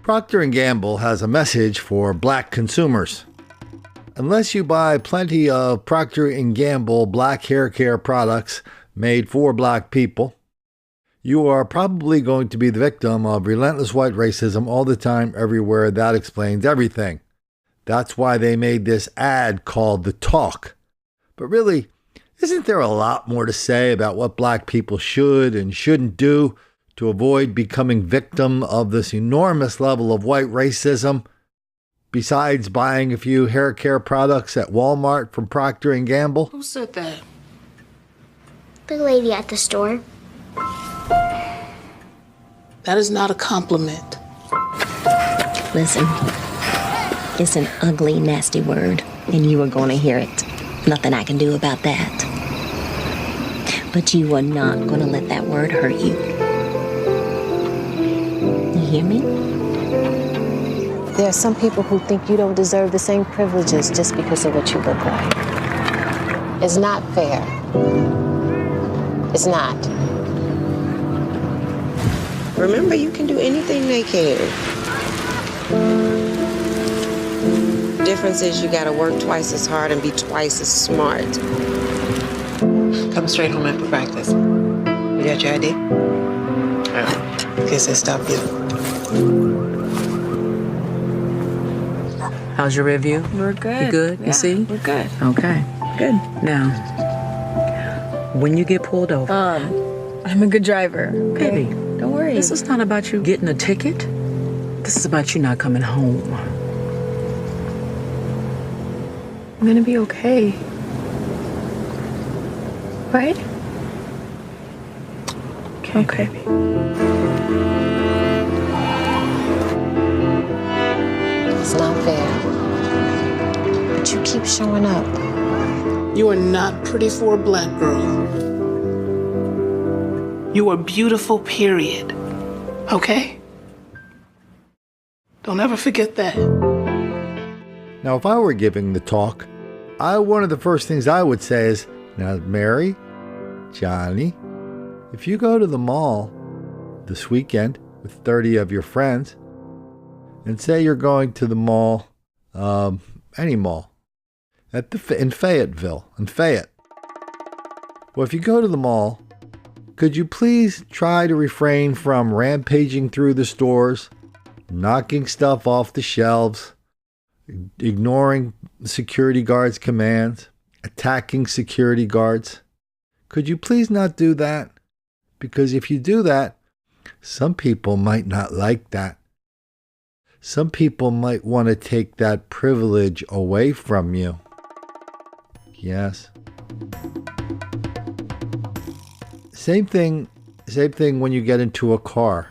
Procter and Gamble has a message for black consumers. Unless you buy plenty of Procter and Gamble black hair care products made for black people, you are probably going to be the victim of relentless white racism all the time, everywhere. That explains everything. That's why they made this ad called The Talk. But really, isn't there a lot more to say about what black people should and shouldn't do to avoid becoming victim of this enormous level of white racism, besides buying a few hair care products at Walmart from Procter and Gamble? Who said that? The lady at the store. That is not a compliment. Listen, it's an ugly, nasty word, and you are going to hear it. Nothing I can do about that. But you are not going to let that word hurt you. You hear me? There are some people who think you don't deserve the same privileges just because of what you look like. It's not fair. It's not. Remember, you can do anything they can. The difference is you gotta work twice as hard and be twice as smart. Come straight home after practice. You got your ID? Yeah. Guess they stopped you. How's your review? We're good. You good? Yeah, You see? We're good. Okay, good. Now, when you get pulled over, I'm a good driver. Okay? baby, Don't worry. this is not about you getting a ticket. This is about you not coming home. I'm gonna be okay. Right? Okay. It's not fair. But you keep showing up. You are not pretty for a black girl. You are beautiful, period. Okay? Don't ever forget that. Now, if I were giving the talk, one of the first things I would say is, now, Mary, Johnny, if you go to the mall this weekend with 30 of your friends, and say you're going to the mall, any mall, in Fayetteville, in Fayette. Well, if you go to the mall, could you please try to refrain from rampaging through the stores, knocking stuff off the shelves, ignoring security guards' commands, attacking security guards? Could you please not do that? Because if you do that, some people might not like that. Some people might want to take that privilege away from you. Yes. Same thing when you get into a car.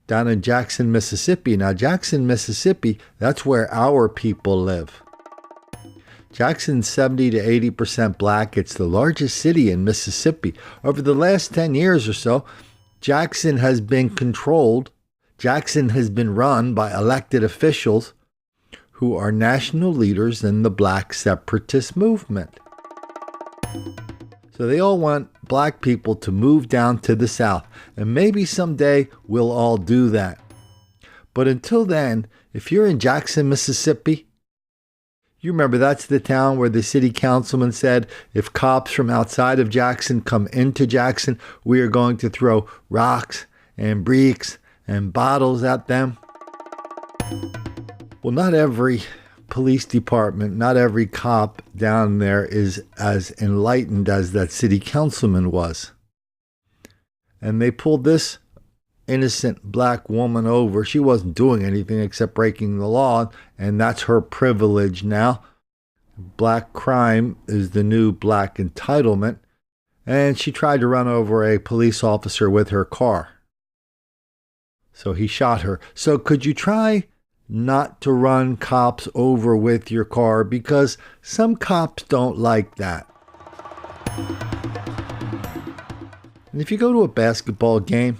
Down in Jackson, Mississippi. Now, Jackson, Mississippi, that's where our people live. Jackson's 70 to 80% black. It's the largest city in Mississippi. Over the last 10 years or so, Jackson has been run by elected officials who are national leaders in the black separatist movement. So they all want black people to move down to the South. And maybe someday we'll all do that. But until then, if you're in Jackson, Mississippi, you remember that's the town where the city councilman said, if cops from outside of Jackson come into Jackson, we are going to throw rocks and bricks and bottles at them. Well, not every police department, not every cop down there is as enlightened as that city councilman was. And they pulled this innocent black woman over. She wasn't doing anything except breaking the law, and that's her privilege now. Black crime is the new black entitlement. And she tried to run over a police officer with her car. So he shot her. So could you try not to run cops over with your car, because some cops don't like that. And if you go to a basketball game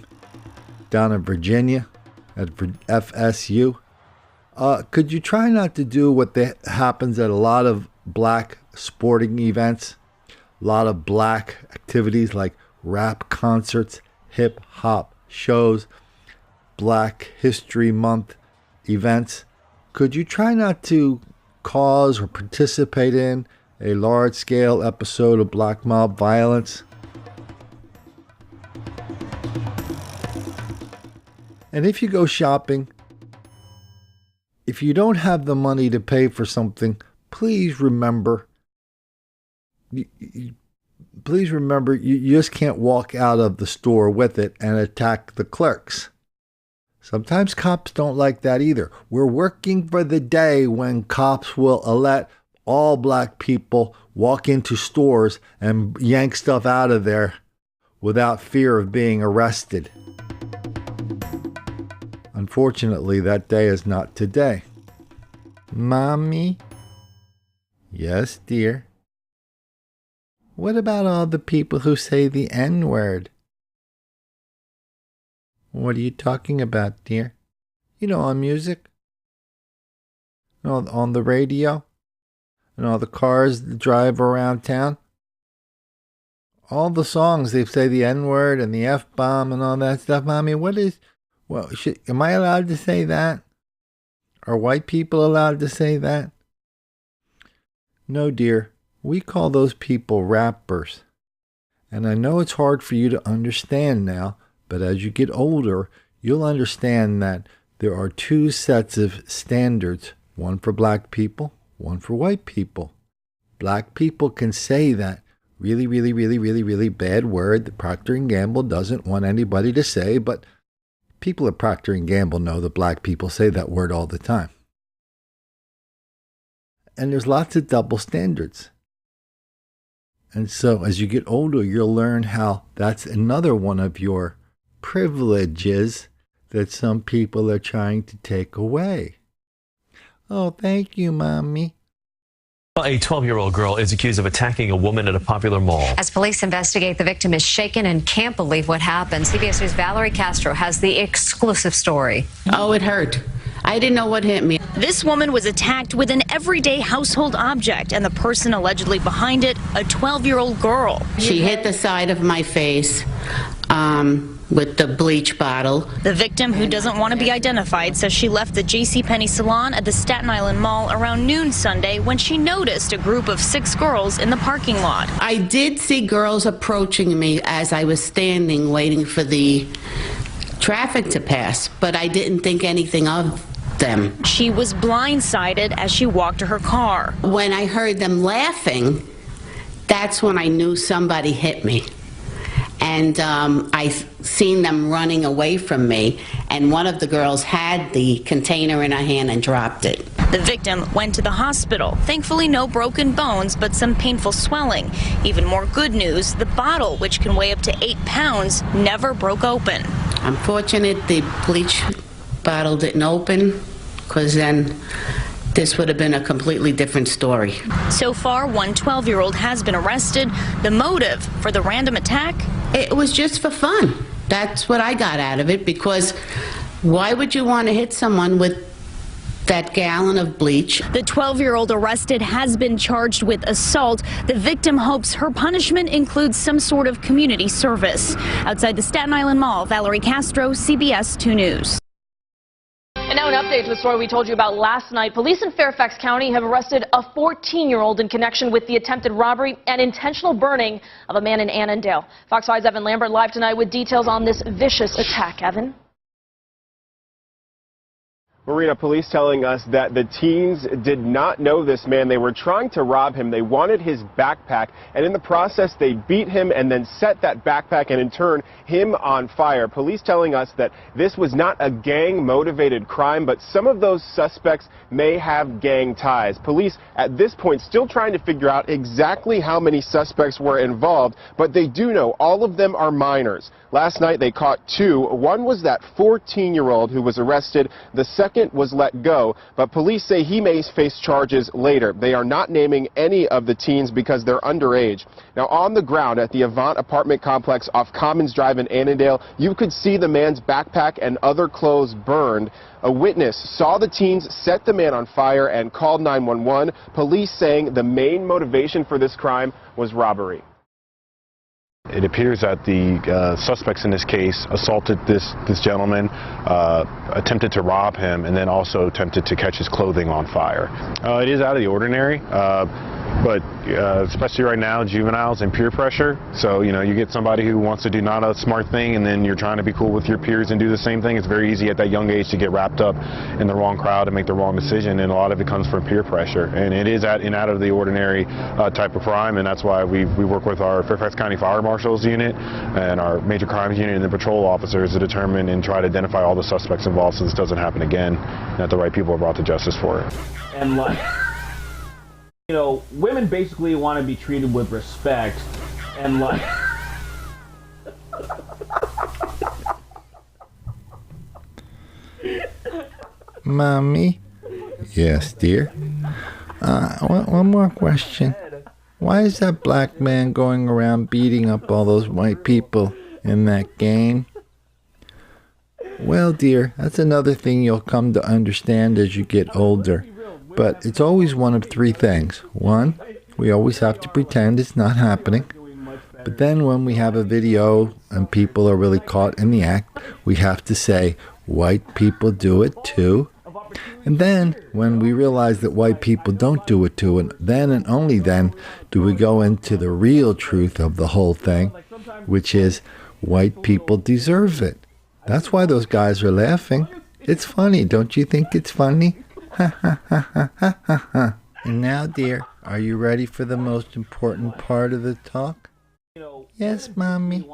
down in Virginia at FSU, could you try not to do what happens at a lot of black sporting events, a lot of black activities like rap concerts, hip hop shows, Black History Month events, could you try not to cause or participate in a large-scale episode of black mob violence? And if you go shopping, if you don't have the money to pay for something, please remember, you just can't walk out of the store with it and attack the clerks. Sometimes cops don't like that either. We're working for the day when cops will let all black people walk into stores and yank stuff out of there without fear of being arrested. Unfortunately, that day is not today. Mommy? Yes, dear? What about all the people who say the N-word? What are you talking about, dear? You know, on music? On the radio? And all the cars that drive around town? All the songs, they say the N-word and the F-bomb and all that stuff. Mommy, am I allowed to say that? Are white people allowed to say that? No, dear. We call those people rappers. And I know it's hard for you to understand now, but as you get older, you'll understand that there are two sets of standards, one for black people, one for white people. Black people can say that really, really, really, really, really bad word that Procter and Gamble doesn't want anybody to say, but people at Procter and Gamble know that black people say that word all the time. And there's lots of double standards. And so as you get older, you'll learn how that's another one of your privileges that some people are trying to take away. Oh, thank you, Mommy. A 12-year-old girl is accused of attacking a woman at a popular mall. As police investigate, the victim is shaken and can't believe what happened. CBS News' Valerie Castro has the exclusive story. Oh, it hurt. I didn't know what hit me. This woman was attacked with an everyday household object, and the person allegedly behind it, a 12-year-old girl. She hit the side of my face with the bleach bottle. The victim, who doesn't want to be identified, says she left the JCPenney salon at the Staten Island Mall around noon Sunday when she noticed a group of 6 girls in the parking lot. I did see girls approaching me as I was standing waiting for the traffic to pass, but I didn't think anything of them. She was blindsided as she walked to her car. When I heard them laughing, that's when I knew somebody hit me. And I seen them running away from me, and one of the girls had the container in her hand and dropped it. The victim went to the hospital. Thankfully, no broken bones, but some painful swelling. Even more good news, the bottle, which can weigh up to 8 pounds, never broke open. I'm fortunate the bleach bottle didn't open, because then this would have been a completely different story. So far, one 12-year-old has been arrested. The motive for the random attack? It was just for fun. That's what I got out of it, because why would you want to hit someone with that gallon of bleach? The 12-year-old arrested has been charged with assault. The victim hopes her punishment includes some sort of community service. Outside the Staten Island Mall, Valerie Castro, CBS 2 News. And now an update to a story we told you about last night. Police in Fairfax County have arrested a 14-year-old in connection with the attempted robbery and intentional burning of a man in Annandale. Fox 5's Evan Lambert live tonight with details on this vicious attack. Evan? Marina, police telling us that the teens did not know this man. They were trying to rob him. They wanted his backpack, and in the process, they beat him and then set that backpack and in turn him on fire. Police telling us that this was not a gang-motivated crime, but some of those suspects may have gang ties. Police at this point still trying to figure out exactly how many suspects were involved, but they do know all of them are minors. Last night they caught 2. One was that 14-year-old who was arrested. The second was let go, but police say he may face charges later. They are not naming any of the teens because they're underage. Now, on the ground at the Avant apartment complex off Commons Drive in Annandale, you could see the man's backpack and other clothes burned. A witness saw the teens set the man on fire and called 911. Police saying the main motivation for this crime was robbery. It appears that the suspects in this case assaulted this gentleman, attempted to rob him, and then also attempted to catch his clothing on fire. It is out of the ordinary, but especially right now, juveniles and peer pressure. So, you know, you get somebody who wants to do not a smart thing, and then you're trying to be cool with your peers and do the same thing. It's very easy at that young age to get wrapped up in the wrong crowd and make the wrong decision, and a lot of it comes from peer pressure. And it is an out of the ordinary type of crime, and that's why we work with our Fairfax County Fire Marshal's unit and our major crimes unit and the patrol officers to determine and try to identify all the suspects involved so this doesn't happen again, and that the right people are brought to justice for it. And like, you know, women basically want to be treated with respect, and like, Mommy? Yes, dear? One more question. Why is that black man going around beating up all those white people in that game? Well, dear, that's another thing you'll come to understand as you get older. But it's always one of three things. One, we always have to pretend it's not happening. But then when we have a video and people are really caught in the act, we have to say, white people do it too. And then when we realize that white people don't do it too, and then and only then do we go into the real truth of the whole thing, which is white people deserve it. That's why those guys are laughing. It's funny, don't you think it's funny? Ha ha ha ha ha ha ha. And now, dear, are you ready for the most important part of the talk? Yes, Mommy.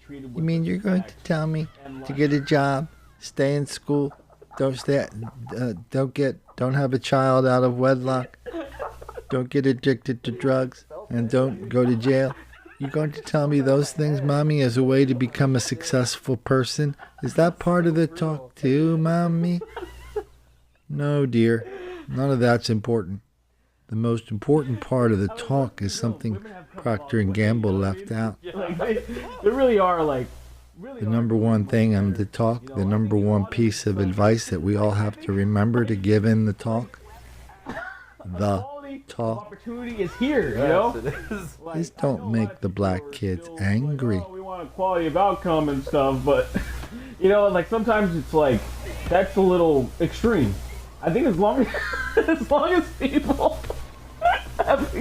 You mean you're going to tell me to get a job, stay in school, don't have a child out of wedlock, don't get addicted to drugs, and don't go to jail? You going to tell me those things, Mommy, as a way to become a successful person? Is that part of the talk too, Mommy? No, dear. None of that's important. The most important part of the talk is something Procter and Gamble left out. like they really are like. The number one thing on the talk, the number one piece of advice that we all have to remember to give in the talk. The talk. Opportunity is here, you know? Please don't make the black kids angry. We want a quality of outcome and stuff, but, you know, like sometimes it's like, that's a little extreme. I think as long as people have